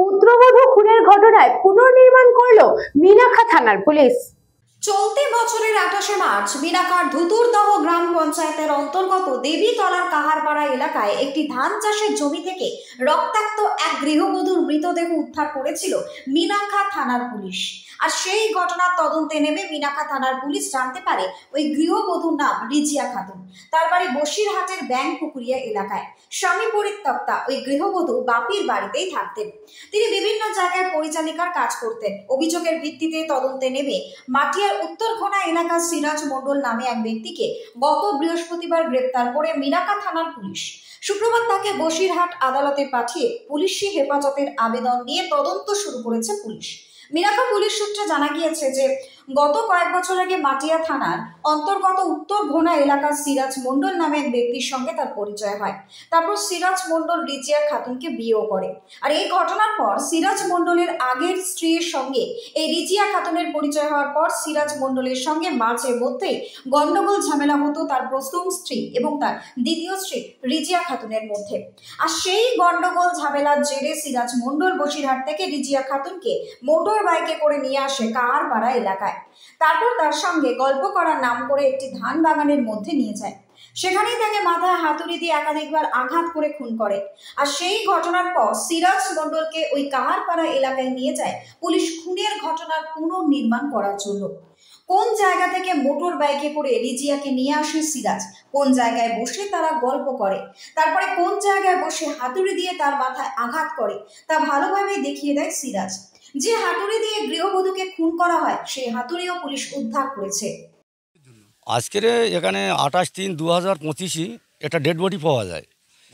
পুত্রবধূ খুনের ঘটনায় পুনর্নির্মাণ করলো মিনাখা থানার পুলিশ। চলতি বছরের 28শে মার্চ মিনাখার ধুতুরদহ গ্রাম পঞ্চায়েতের অন্তর্গত দেবীতলার কাহারপাড়া এলাকায় একটি ধান চাষের জমি থেকে রক্তাক্ত এক গৃহবধূর মৃতদেহ উদ্ধার করেছিল মিনাখা থানার পুলিশ। আর সেই ঘটনার তদন্তে নেমে মিনাখা থানার পুলিশ জানতে পারে ওই গৃহবধূর নাম রিজিয়া খাতুন। তার বাড়ি বসিরহাটের ব্যাংপুকুরিয়া এলাকায়। স্বামী পরিত্যক্তা ওই গৃহবধূ বাপির বাড়িতেই থাকতেন। তিনি বিভিন্ন জায়গায় পরিচালিকার কাজ করতেন। অভিযোগের ভিত্তিতে তদন্তে নেমে মাটিয়ার উত্তরঘোনা এলাকার সিরাজ মণ্ডল নামে এক ব্যক্তিকে গত বৃহস্পতিবার গ্রেপ্তার করে মিনাখা থানার পুলিশ। শুক্রবার তাকে বসিরহাট আদালতে পাঠিয়ে পুলিশি হেফাজতের আবেদন নিয়ে তদন্ত শুরু করেছে পুলিশ। মিনাখা পুলিশ সূত্রে জানা গিয়েছে যে গত কয়েক বছর আগে মাটিয়া থানার অন্তর্গত উত্তরঘোনা এলাকার সিরাজ মণ্ডল নামে এক ব্যক্তির সঙ্গে তার পরিচয় হয়। তারপর সিরাজ মণ্ডল রিজিয়া খাতুনকে বিয়েও করে। আর এই ঘটনার পর সিরাজ মণ্ডলের আগের স্ত্রীর সঙ্গে এই রিজিয়া খাতুনের পরিচয় হওয়ার পর সিরাজ মণ্ডলের সঙ্গে মাঝে মধ্যেই গন্ডগোল ঝামেলা হতো তার প্রথম স্ত্রী এবং তার দ্বিতীয় স্ত্রী রিজিয়া খাতুনের মধ্যে। আর সেই গন্ডগোল ঝামেলার জেরে সিরাজ মণ্ডল বসিরহাট থেকে রিজিয়া খাতুনকে মোটর বাইকে করে নিয়ে আসে কাহারপাড়া এলাকায়। তারপর তার সঙ্গে গল্প করার নাম করে একটি ধান বাগানের মধ্যে নিয়ে যায়। সেখানেই তাকে মাথায় হাতুড়ি দিয়ে একাধিকবার আঘাত করে খুন করে। আর সেই ঘটনার পর সিরাজ মণ্ডলকে ওই কাহারপাড়া এলাকায় নিয়ে যায় পুলিশ খুনের ঘটনার পুনর্নির্মাণ করার জন্য। কোন জায়গা থেকে মোটর বাইকে করে রিজিয়াকে নিয়ে আসে সিরাজ, কোন জায়গায় বসে তারা গল্প করে, তারপরে কোন জায়গায় বসে হাতুড়ি দিয়ে তার মাথায় আঘাত করে, তা ভালোভাবেই দেখিয়ে দেয় সিরাজ। যে হাতুড়ি দিয়ে গৃহবধূকে খুন করা হয় সেই হাতুড়িও পুলিশ উদ্ধার করেছে। আজকের এখানে 28/3/2025 এটা ডেড বডি পাওয়া যায়।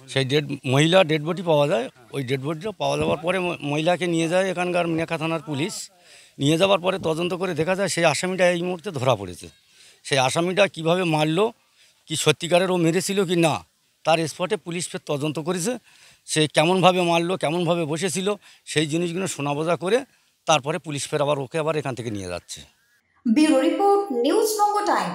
সেই মহিলা ডেড বডি পাওয়া যায়। ওই ডেড বডিটা পাওয়া যাওয়ার পরে মহিলাকে নিয়ে যায় এখানকার মিনাখা থানার পুলিশ। নিয়ে যাওয়ার পরে তদন্ত করে দেখা যায় সেই আসামিটা এই মুহূর্তে ধরা পড়েছে। সেই আসামিটা কিভাবে মারলো, কি সত্যিকারের ও মেরেছিল কি না, তার স্পটে পুলিশ ফের তদন্ত করেছে। সে কেমনভাবে মারলো, কেমনভাবে বসেছিল, সেই জিনিসগুলো শোনাবোঝা করে তারপরে পুলিশ ফের আবার ওকে আবার এখান থেকে নিয়ে যাচ্ছে। ব্যুরো রিপোর্ট, নিউজ বঙ্গ টাইম।